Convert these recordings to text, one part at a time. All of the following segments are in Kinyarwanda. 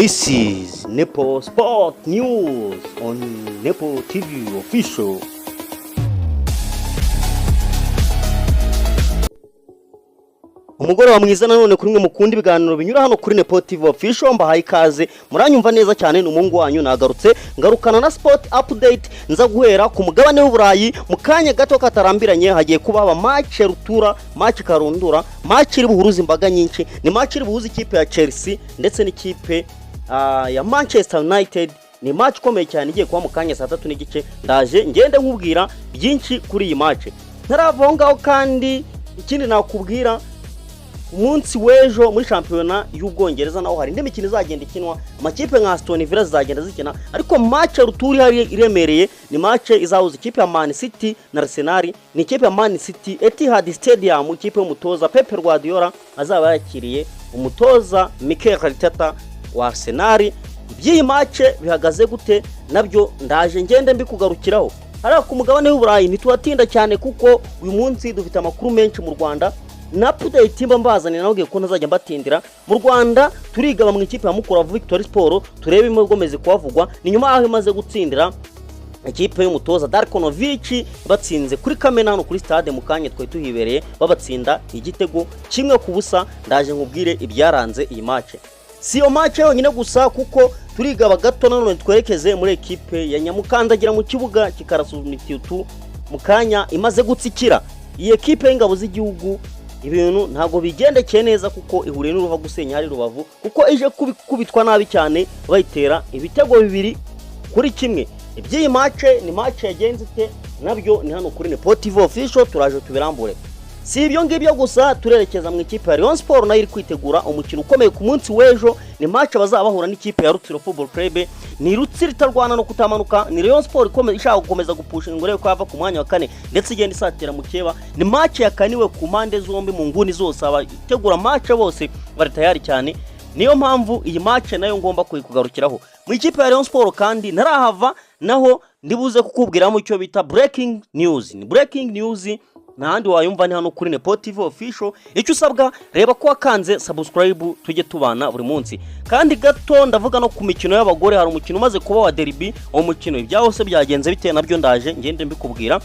This is Nepo Sport News on Nepo TV Official. Umugoroba mwiza nanone kuri mwe mukunda ibiganiro binyura hano kuri Nepo TV Official, mbahaye ikaze. Muranyumva neza cyane, n'umungu wanyu nagarutse ngarukana na sport update. Nza guhera ku mugabane w'Uburayi mu kanya gato katarambiranye. Hagiye kuba match rutura, match karundura, match iri buhuruza imbaga nyinshi. Ni match iri buhuza ikipe ya Chelsea ndetse n'ikipe ya Manchester United. Ni match komeye cyane igiye kuba mu kanya saa 3 n'igice. Ndaje ngende nkubwira byinshi kuri iyi match. Ntaravongaho kandi ikindi nakubwira, umunsi w'ejo muri shampiyona y'Ubwongereza naho hari indi mikino izagenda ikinwa. Amakipe nka Aston Villa zagenda zikina, ariko match ruturi hari iremereye. Ni match izahuza ikipe ya Man City na Arsenal. Ni ikipe ya Man City Etihad Stadium, ikipe y'umutoza Pep Guardiola azaba yakiriye umutoza Mikel Arteta wa Arsenal. Iby'iyi match bihagaze gute nabyo ndaje ngende mbikugarukiraho. Hari ku mugabane w'Uburayi ntituwatinda cyane kuko uyu munsi dufite amakuru menshi mu Rwanda. Na update mbazanira nawe ko ntazajya mbatindira. Mu Rwanda turigaba mu ikipe ya Mukura Victory Sport, turebe imogomeze kwavugwa. Ni nyuma aho imaze gutsindira ikipe y'umutoza Darkonovic batsinze kuri Kamena hano kuri stade mu kanya twe tuhibereye, babatsinda igitego kimwe ku busa. Ndaje nkubwire ibyaranze iyi match. Si yo match yonyine gusa kuko turigaba gato nanone twerekeze muri ekipe ya Nyamukandagira mu kibuga kikarasuzuma ikitu mu kanya imaze gutsikira. Iyi ekipe y'ingabo z'igihugu ibintu ntago bigendekeye neza kuko ihuriye n'uruva gusenya hari Rubavu, kuko ije kubitwa nabi cyane bayitera ibitego 2-1. Iby'iyi match ni match yagenze ite nabyo ni hano kuri Nepo TV Official, turaje tubirambure. Si ibyo ngibyo gusa, turerekeza mu ikipe ya Rayon Sport nayo iri kwitegura umukino ukomeye ku munsi w'ejo. Ni match bazabahura n'ikipe ya Rutsiro Football Club. Ni Rutsiro itarwana no kutamanuka, ni Rayon Sport ishaka gukomeza gupusha ingore ko yava ku mwanya wa 4 ndetse igenda isatira mu keba. Ni match yakaniwe ku mande zombi mu nguni zose, abategura match bose bari tayari cyane. Niyo mpamvu iyi match nayo ngomba kuyikugarukiraho. Mu ikipe ya Rayon Sport kandi narahava naho ndibuze kukubwiramo icyo bita breaking news. Ni breaking news nahandi wayumva ni hano kuri Nepo TV Official. Icyo usabwa reba ko wakanze subscribe tujye tubana buri munsi. Kandi gato ndavuga no ku mikino y'abagore, hari umukino umaze kuba wa derby. Uwo mukino ibyahose byagenze bite nabyo ndaje ngende mbikubwira.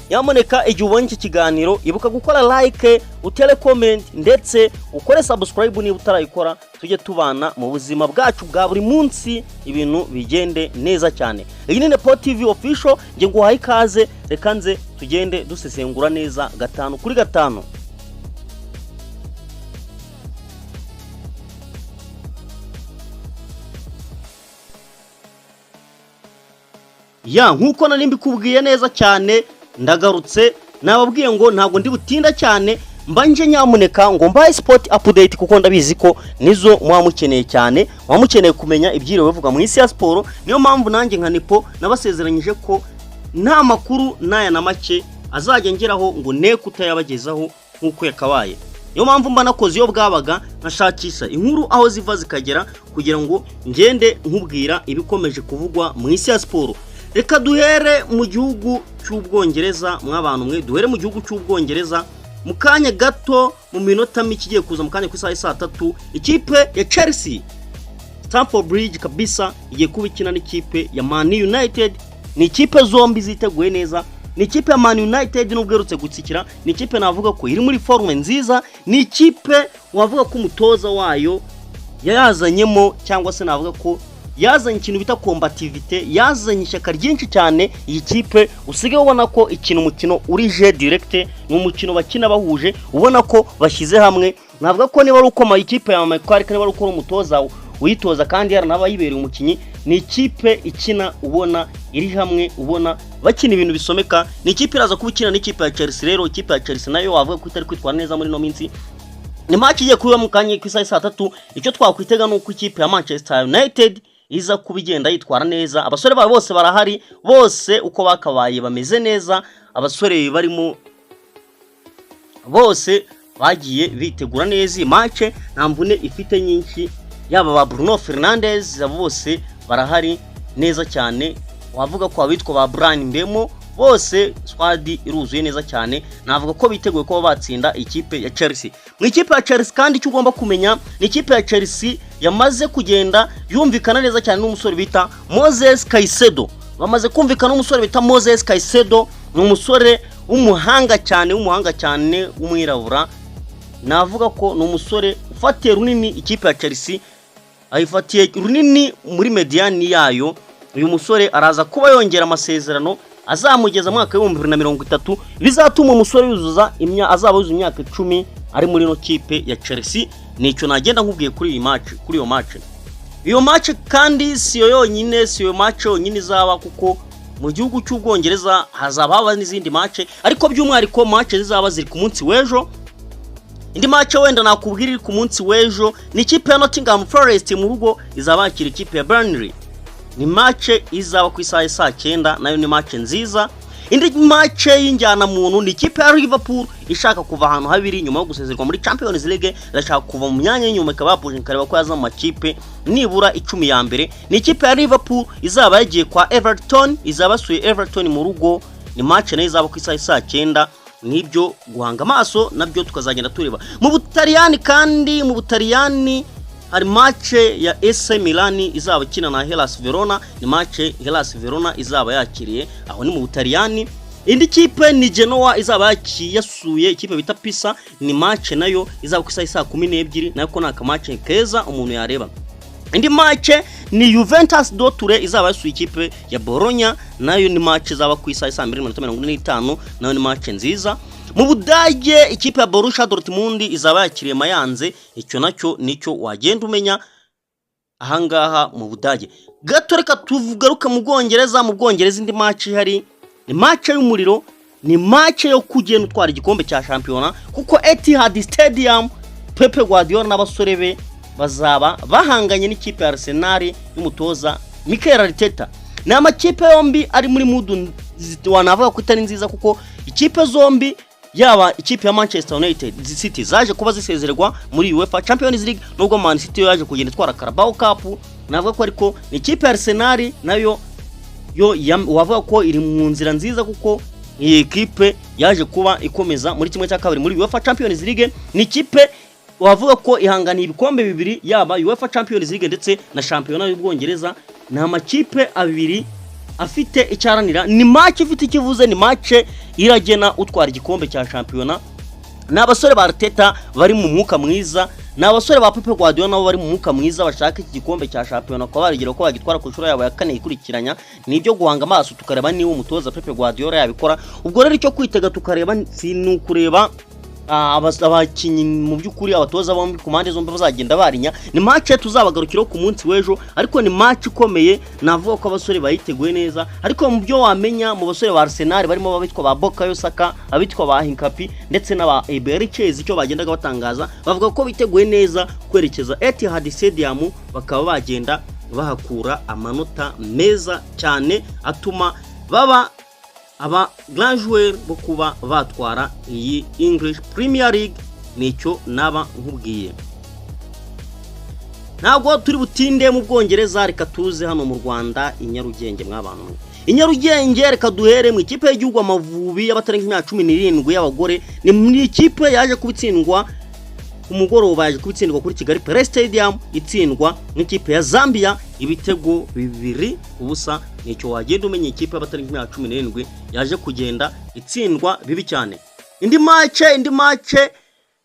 Yamoneka igihe ubonye iki kiganiro ibuka gukora like, utere comment ndetse ukore subscribe niba utarayikora. Tujye tubana mu buzima bwacu bwa buri munsi, ibintu bigende neza cyane. Iyi ni Nepo TV Official, nge nguhaye ikaze. Reka nze tugende dusesengura neza 5 kuri 5. Ya nkuko nari mbikubwiye neza cyane, ndagarutse nababwiye ngo ntago ndi butinda cyane. Mbanje nyamuneka ngo mbaye sport update kuko ndabizi ko nizo mwamukeneye cyane, mwamukeneye kumenya ibyiriwe bivuga mu isi ya sport. Niyo mpamvu nanjye nka Nepo nabasezeranyije ko nta makuru naya na make azajya ngeraho ngo ne kutayabagezaho nkuko yakabaye. Niyo mpamvu mba nakoze iyo bwabaga nkashakisha inkuru aho ziva zikagera kugira ngo ngende nkubwira ibikomeje kuvugwa mu isi ya sport. Reka duhere mu gihugu cy'Ubwongereza mw'abantu mwe, duhere mu gihugu cy'Ubwongereza mu kanya gato mu minota mike igiye kuza mu kanya ku saa 3. Ikipe ya Chelsea Stamford Bridge kabisa igiye kubikina n'ikipe ya Man United. Ni ikipe zombi ziteguye neza. Ni ikipe ya Man United n'ubwerutse gutsikira, ni ikipe navuga ko iri muri forme nziza. Ni ikipe wavuga ko umutoza wayo yazanyemo cyangwa se navuga ko yazanye ikintu bita combativité, yazanye ishyaka ryinshi cyane. Iyi kipe usige ubona ko ikintu umukino uri je direct, ni umukino bakina bahuje, ubona ko bashyize hamwe. Navuga ko niba ari uko ikipe ya Mikel niba ari uko umutoza uyitoza kandi yaranabayibereye umukinyi. Ni ikipe ikina ubona iri hamwe, ubona bakina ibintu bisomeka. Ni ikipe iraza kubikina n'ikipe ya Chelsea. Rero ikipe ya Chelsea nayo wavuga ko itari kwitwara neza muri no minsi. Ni match igiye kuba mu kanya ku saa 3. Icyo twakwitega nuko ikipe ya Manchester United iza kubigenda yitwara neza. Abasore babo bose barahari, bose uko bakabaye bameze neza. Abasore barimo bose bagiye bitegura neza match, nta mvune ifite nyinshi. Yaba ba Bruno Fernandes bose barahari neza cyane. Wavuga ko abitwa ba Brian Mbemo bose squad iruzuye neza cyane. Navuga ko biteguye ko batsinda ikipe ya Chelsea. Mu ikipe ya Chelsea kandi cyo ugomba kumenya, ni ikipe ya Chelsea yamaze kugenda yumvikana neza cyane n'umusore bita Moses Caicedo. Bamaze kumvikana n'umusore bita Moses Caicedo, ni umusore w'umuhanga cyane w'umwirabura. Navuga ko ni umusore ufatiye runini ikipe ya Chelsea, ayifatiye runini muri mediani yayo. Uyu musore araza kuba yongera amasezerano azamugeza mu mwaka wa 2030, bizatuma umusore yuzuza azaba yuzuza imyaka 10 ari muri no kipe ya Chelsea. Nicyo nagenda nkubwiye kuri iyo match. Iyo match kandi siyo yonyine, siyo match yonyine izaba, kuko mu gihugu cy'Ubwongereza hazaba haba n'izindi match, ariko by'umwihariko match zizaba ziri ku munsi w'ejo. Indi match wenda nakubwira iri ku munsi w'ejo ni ikipe ya Nottingham Forest mu rugo izaba yakira ikipe ya Burnley. Ni match izaba ku isaha saa 9, nayo ni match nziza. Indi match y'injyana muntu ni ikipe ya Liverpool ishaka kuva ahantu habiri nyuma yo gusezerwa muri Champions League, irashaka kuva mu myanya y'inyuma ikaba yapuje kareba ko yaza mu makipe nibura 10 ya mbere. Ni ikipe ya Liverpool izaba yagiye kwa Everton, izaba suye Everton mu rugo. Ni match nayo izaba ku isaha saa 9, nibyo guhanga amaso nabyo tukazagenda tureba. Mu Butaliyani kandi, mu Butaliyani hari match ya AC Milan izaba kina na Hellas Verona. Ni match Hellas Verona izaba yakiriye aho ni mu Butaliyani. Indi kipe ni Genoa izaba yasuye ikipe bita Pisa. Ni match nayo izaba ku saa 12, nayo ko naka match keza umuntu yareba. Indi match ni Juventus do Turin izaba yasuye ikipe ya Bologna, nayo ni match izaba ku saa 2:45, nayo ni match nziza. Mu Budage ikipe ya Borussia Dortmund izaba yakiriye Mayanze. Icyo nacyo nicyo wagenda umenya ahangaha mu Budage. Gato reka tuvugaruka mu Bwongereza. Mu Bwongereza indi match hari ni match y'umuriro, ni match yo kugenda utwara igikombe cya shampiyona, kuko Etihad Stadium Pep Guardiola n'abasore be bazaba bahanganye n'ikipe ya Arsenal y'umutoza Mikel Arteta. Ni amakipe yombi ari muri mood wanavuga ko itari nziza, kuko ikipe zombi, yaba ikipe ya Manchester United City zaje kuba zisezererwa muri UEFA Champions League, nubwo Man City yaje kugenda itwara Carabao Cup. Navuga ko ariko ni ikipe ya Arsenal nayo wavuga ko iri mu nzira nziza, kuko iyi ekipe yaje kuba ikomeza muri kimwe cya kabiri muri UEFA Champions League. Ni ikipe wavuga ko ihanganiye ibikombe bibiri, yaba UEFA Champions League ndetse na shampiyona y'Ubwongereza. Ni amakipe abiri afite icyaranira. Ni match ifite ikivuze, ni match iragena utwara igikombe cya shampiyona. N'abasore ba Arteta bari mu mwuka mwiza, n'abasore ba Pep Guardiola nabo bari mu mwuka mwiza, bashaka iki gikombe cya shampiyona ko barigira ko bagitwara ku nshuro yabo ya 4 ikurikiranya. Nibyo guhanga amaso tukareba niba umutoza Pep Guardiola yabikora. Ubwo rero icyo kwitega tukareba si nukureba abakinyi mu byukuri, abatoza bombi ku mande zombi bazagenda barinya. Ni match tuzabagarukiraho ku munsi w'ejo, ariko ni match ikomeye. Navuga ko abasore bayiteguye neza, ariko mu byo wamenya mu basore ba Arsenal barimo abitwa ba Bukayo Saka, abitwa ba Hincapié ndetse n'aba Eberechies, icyo bagendaga batangaza bavuga ko biteguye neza kwerekeza Etihad Stadium, bakaba bagenda bahakura amanota meza cyane atuma baba aba grand joueur bo kuba batwara iyi English Premier League. Nicyo naba nkubwiye. Ntabwo turi butinde mu Bwongereza, reka tuze hano mu Rwanda Inyarugenge. Mwabantu Inyarugenge reka duhere mu ikipe y'igihugu Amavubi y'abatarenga imyaka 17 y'abagore. Ni ikipe yaje kubitsindwa ku mugoroba, yaje kubitsindwa kuri Kigali Pele Stadium, itsindwa n'ikipe ya Zambia ibitego 2-0. Nicyo wagenda umenya ikipe y'abatarenga imyaka 17 yaje kugenda itsindwa bibi cyane. Indi match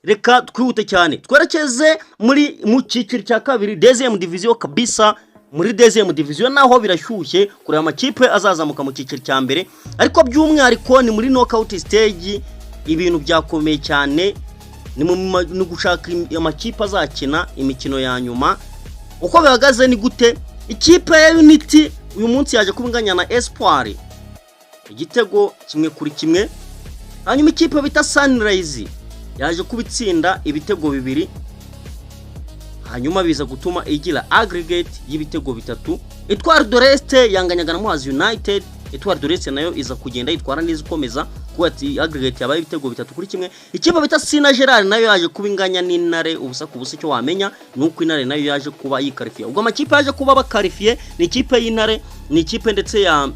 reka twihute cyane twerekeze mu cyiciro cya kabiri, deuxième division kabisa. Muri deuxième division naho birashyushye kureba amakipe azazamuka mu cyiciro cya mbere, ariko by'umwihariko ni muri knockout stage ibintu byakomeye cyane. Ni gushaka amakipe azakina imikino ya nyuma. Uko bihagaze ni gute? Ikipe ya Unity uyu munsi yaje kubinganya na Espoir igitego 1-1. Hanyuma ikipe bita Sunrise yaje kubitsinda ibitego 2, hanyuma biza gutuma igira aggregate y'ibitego 3. Etoile de l'Est yanganyaga na Muhazi United. Etoile de l'Est nayo iza kugenda yitwara neza ikomeza kuba aggregate yabaye ibitego 3-1. Ikipe bita Sina Gerard nayo yaje kubinganya n'Intare ubusa ku busa. Cyo wamenya nuko Intare nayo yaje kuba yikarifiye. Ubwo amakipe yaje kuba bakarifiye ni ikipe y'Intare, ni ikipe ndetse ya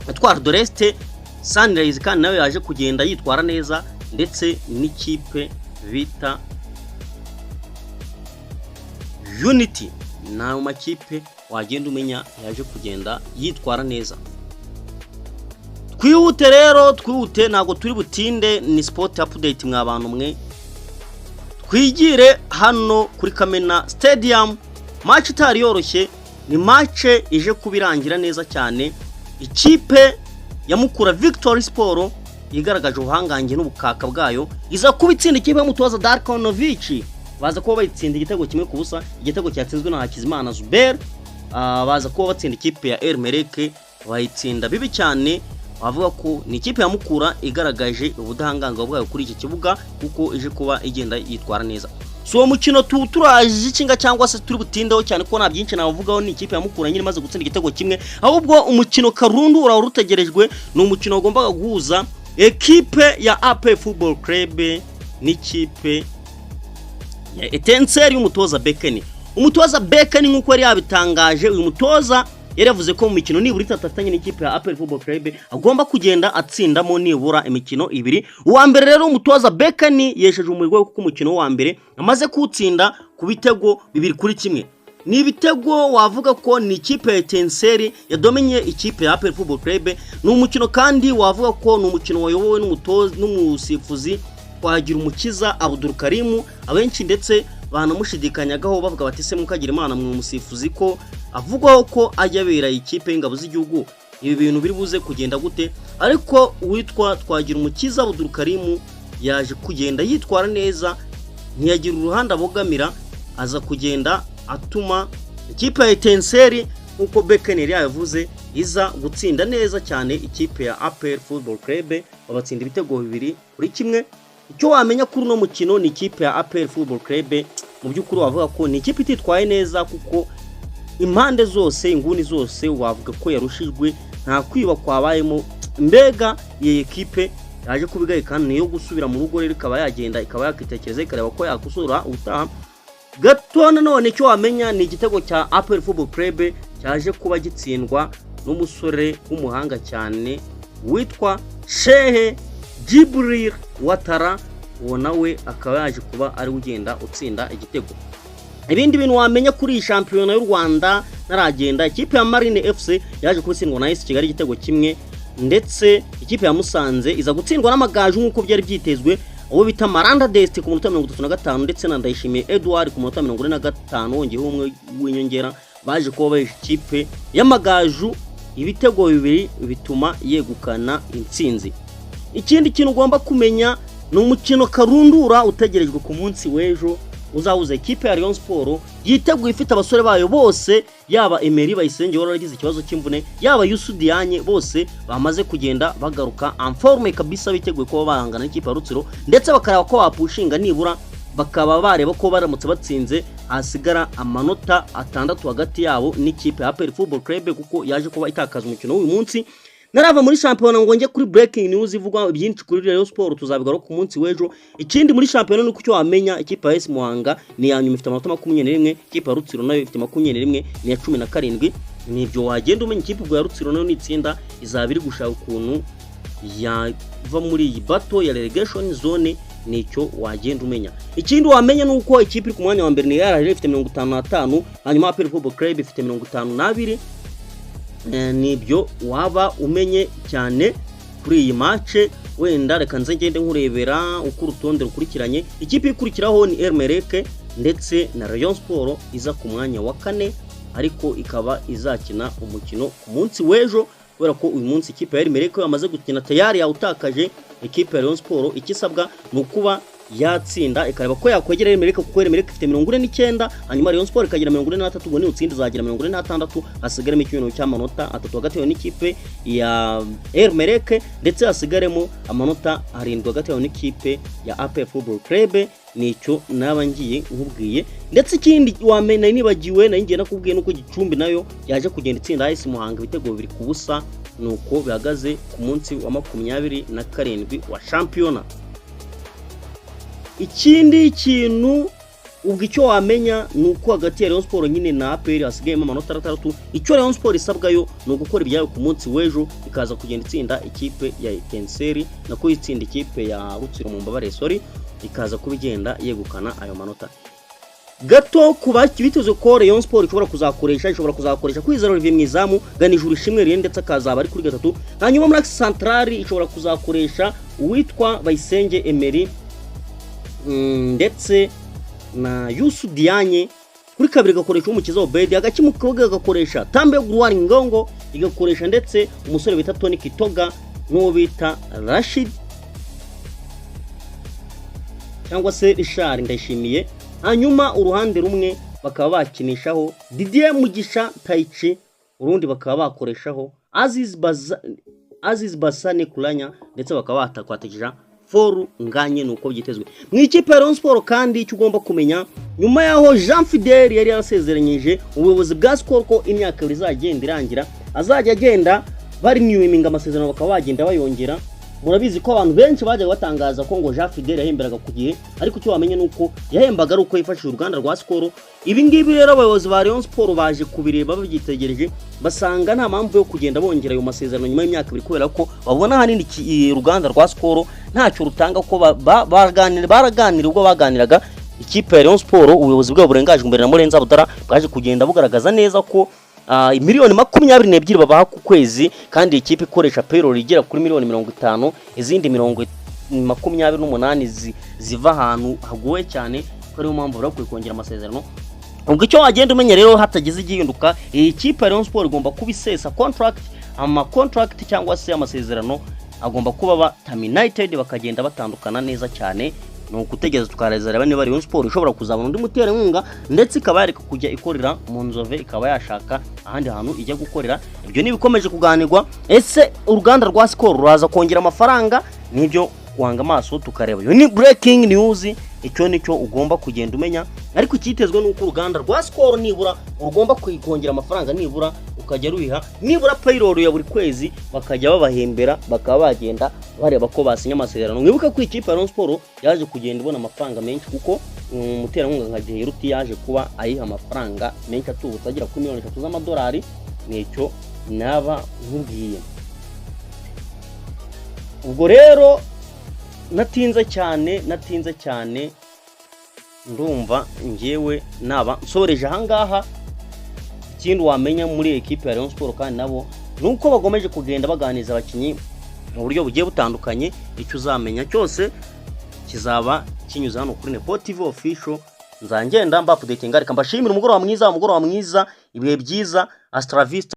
Etoile de l'Est. Sunrise kandi nayo yaje kugenda yitwara neza, ndetse n'ikipe bita Unity nayo makipe wagenda umenya yaje kugenda yitwara neza. Twihute rero, twihute, ntago turi butinde, ni sport update mwa bantu mwe. Twigire hano kuri Kamena Stadium. Match itari yoroshye, ni match ije kubirangira neza cyane. Ikipe ya Mukura Victory Sport yigaragaje ubuhangange n'ubukaka bwayo iza kubitsinda ikipe y'umutoza Darkonovic, baza kuba bayitsinda igitego kimwe ku busa. Igitego cyatsinzwe na Hakizimana Zuber. Baza kuba batsinda ikipe ya Elmereke, bayitsinda bibi cyane. Bavuga ko ni ikipe ya Mukura igaragaje ubudahangarwa bwayo kuri iki kibuga kuko ije kuba igenda yitwara neza. So mukino turaje ikinga cyangwa se turi butindeho cyane ko nta byinshi navugaho. Ni ikipe ya Mukura nyine maze gutsinda igitego kimwe, ahubwo umukino karundu urutegerejwe ni umukino ugomba guhuza ekipe ya AP Football Club n'ikipe ya Etincelle y'umutoza Bekeni. Umutoza Bekeni nkuko yari yabitangaje, uyu mutoza yari yavuze ko mu mikino nibura itatatanye n'ikipe ya AP Football Club agomba kugenda atsindamo nibura imikino ibiri. Uwa mbere rero umutoza Bekeni yesheje umurego kuko umukino wa mbere amaze kutsinda ku bitego 2-1. Ni ibitego wavuga ko ni ikipe ya Etincelle yadomenye ikipe ya AP Football Club. Ni umukino kandi wavuga ko ni umukino wayobowe n'umutoza n'umusifuzi Kwagira Umukiza Abdul Karim. Abenshi ndetse banamushidikanyagaho bavuga bati se mukagira Imana mu musifuzi ko avugwaho ko ajya bera ikipe y'ingabo z'igihugu, ibi bintu biri buze kugenda gute? Ariko witwa Twagira Umukiza Abdul Karim yaje kugenda yitwara neza, ntiyagira uruhande abogamira, aza kugenda atuma ikipe ya Etincelle uko Bekeni yavuze iza gutsinda neza cyane ikipe ya AP Football Club, babatsinda ibitego 2-1. Icyo wamenya kuri no mukino ni ikipe ya AP Football Club mu by'ukuri wavuga ko ni ikipe ititwaye neza kuko impande zose, inguni zose wavuga ko yarushijwe, nta kwiba kwabayemo. Mbega iyi ekipe yaje kubigaye kandi niyo gusubira mu rugo rero ikaba yagenda ikaba yakitekereza ikareba ko yakusura utaha gato. None icyo wamenya ni igitego cya AP Football Club cyaje kuba gitsindwa n'umusore w'umuhanga cyane witwa Shehe Jibril Watara, uwo nawe akaba yaje kuba ari ugenda utsinda igitego. Ibindi bintu wamenya kuri shampiyona y'u Rwanda naragenda, ikipe ya Marine FC yaje kubitsindwa na AS Kigali igitego kimwe, ndetse ikipe ya Musanze iza gutsindwa n'Amagaju nkuko byari byitezwe, uwo bita Maranda Dest ku munota 35 ndetse na Ndayishimiye Edouard ku munota 45 wongeyeho umwe w'inyongera. Baje kuba bahisha ikipe y'Amagaju ibitego 2 bituma yegukana intsinzi. Ikindi kintu ugomba kumenya ni umukino karundura utegerejwe ku munsi w'ejo uzahuza ikipe ya Rayon Sport yiteguye ifite abasore bayo bose, yaba Emery Bayisenge waragize ikibazo cy'imvune, yaba Yusudianye, bose bamaze kugenda bagaruka en forme kabisa, biteguye ko bahangana n'ikipe ya Rutsiro, ndetse bakaraba ko bapushinga nibura bakaba bareba ko baramutse batsinze hasigara amanota 6 hagati yabo n'ikipe ya AP Football Club kuko yaje kuba itakaza umukino w'uyu munsi. Narava muri shampiyona ngo nge kuri breaking news ivugwa byinshi kuri Rayon Sport tuzabigaruka ku munsi w'ejo. Ikindi muri shampiyona nuko cyo wamenya ikipe ya AS Muhanga ni yanyuma ifite amanota 21, ikipe ya Rutsiro nayo ifite 21 ni ya 17. Nibyo wagenda umenya ikipe ya Rutsiro nayo nitsinda izabiri gushaka ukuntu yava muri iyi battle ya relegation zone, nicyo wagenda umenya. Ikindi wamenya nuko ikipe iri ku mwanya wa mbere ni yarahire ifite 55, hanyuma AP Football Club ifite 52. Nibyo waba umenye cyane kuri iyi match. Wenda reka nze ngende nkurebera uko urutonde rukurikiranye. Ikipe ikurikiraho ni Elmereke ndetse na Rayon Sport iza ku mwanya wa 4, ariko ikaba izakina umukino ku munsi w'ejo kubera ko uyu munsi ikipe ya Elmereke yamaze gukina tayari yautakaje. Ikipe ya Rayon Sport ikisabwa nukuba yatsinda ikareba ko yakwegera Elmereke kuko Elmereke ifite 49, hanyuma Rayon Sport ikagira 43, ubwo ni utsinda zagira 46, hasigaremo ikintu cy'amanota 3 hagati yayo n'ikipe ya Elmereke, ndetse hasigaremo amanota 7 hagati yayo n'ikipe ya AP Football Club. Nicyo nabangiye nkubwiye. Ndetse ikindi wamenya nibagiwe na ngiye nakubwiye nuko Gicumbi nayo yaje kugenda itsinda AS Muhanga ibitego 2-0, nuko bihagaze ku munsi wa 27 wa shampiyona. Ikindi kintu ubwo icyo wamenya nuko hagati ya Rayon Sport nyine na APR hasigayemo amanota 6. Icyo Rayon Sport isabwayo no gukora ibyayo ku munsi w'ejo ikaza kugenda itsinda ikipe ya Etincelle nako itsinda ikipe ya Rutsiro mu mbabare ikaza kubigenda yegukana ayo manota. gato kuba biteze ko Rayon Sport ishobora kuzakoresha Kwizera Olivier Mwizamu Ganijuru Ishimwe Rene ndetse akazaba ari kuri gatatu. Hanyuma muri axe centrale ishobora kuzakoresha uwitwa Bayisenge Emery ndetse na Yusu Dianye. Kuri kabiri gakoresha umukiza Obedi, agakimuka gakoresha Tambe Gruwari Ngongo, igakoresha ndetse umusore bita Tony Kitoga n'uwo bita Rashid cyangwa se Richard Ndayishimiye. Hanyuma uruhande rumwe bakaba bakinishaho Didier Mugisha Taichi, urundi bakaba bakoreshaho Aziz Basane Kulanya ndetse bakaba batakwatakisha Foru Nganye nuko byitezwe. Mu ikipe ya Rayon Sport kandi icyo ugomba kumenya, nyuma yaho Jean Fidel yari yarasezeranyije ubuyobozi bwa Skol ko imyaka izagenda irangira azajya agenda bari renewing amasezerano bakaba bagenda bayongera. Murabizi ko abantu benshi baje batangaza ko ngo Jean Fidel yahemberaga ku gihe, ariko cyo wamenye nuko yahembaga ari uko yifashije uruganda rwa Skol. Ibi ngibi rero abayobozi ba Rayon Sport baje kubireba babyitegereje basanga nta mpamvu yo kugenda bongera ayo masezerano nyuma y'imyaka ibiri, kubera ko babona hanini uruganda rwa Skol ntacyo rutanga, ko baraganira ubwo baganiraga ikipe ya Rayon Sport. Ubuyobozi bwabo burengaje imbere na Murenza Budara bwaje kugenda bugaragaza neza ko miliyoni 22 babaha ku kwezi, kandi ikipe ikoresha payroll igera kuri miliyoni 50, izindi 28 ziva ahantu hagoye cyane, ko ariyo mpamvu barakwiye kongera amasezerano. Ubwo icyo wagenda umenya rero hatagize igihinduka, iyi kipe ya Rayon Sport igomba kubisesa contract cyangwa se amasezerano agomba kuba terminated, bakagenda batandukana neza cyane. No gutegereza tukarezera niba Rayon Sport ishobora kuzabona undi muterankunga ndetse ikaba yareka kujya ikorera mu Nzove, ikaba yashaka ahandi hantu ijya gukorera. Ibyo nibikomeje kuganirwa. Ese uruganda rwa Skol ruraza kongera amafaranga? Nibyo wanga amaso tukareba. Iyo ni breaking news, icyo nicyo ugomba kugenda umenya. Ariko cyitezwe nuko uruganda rwa Skol nibura ugomba kongera amafaranga, nibura ukajya rubiha nibura payroll ya buri kwezi, bakajya babahembera, bakaba bagenda bareba ko basinya amasezerano. Mwibuka ko ikipe ya Rayon Sport yaje kugenda ibona amafaranga menshi, kuko umuterankunga nka Giheruti yaje kuba ayiha amafaranga menshi atubutse agera kuri miliyoni 3 z'amadolari. Nicyo naba nkubwiye. Ubwo rero natinze cyane ndumva ngewe naba nsoreje ahangaha. Ikindi wamenya muri ekipe ya Rayon Sport kandi nabo nuko bagomeje kugenda baganiza abakinyi mu buryo bugiye butandukanye. Icyo uzamenya cyose kizaba kinyuze hano kuri Nepo TV official. Nzangenda mba updating, ariko mbashimira umugoroba mwiza, ibihe byiza. Astra Vista.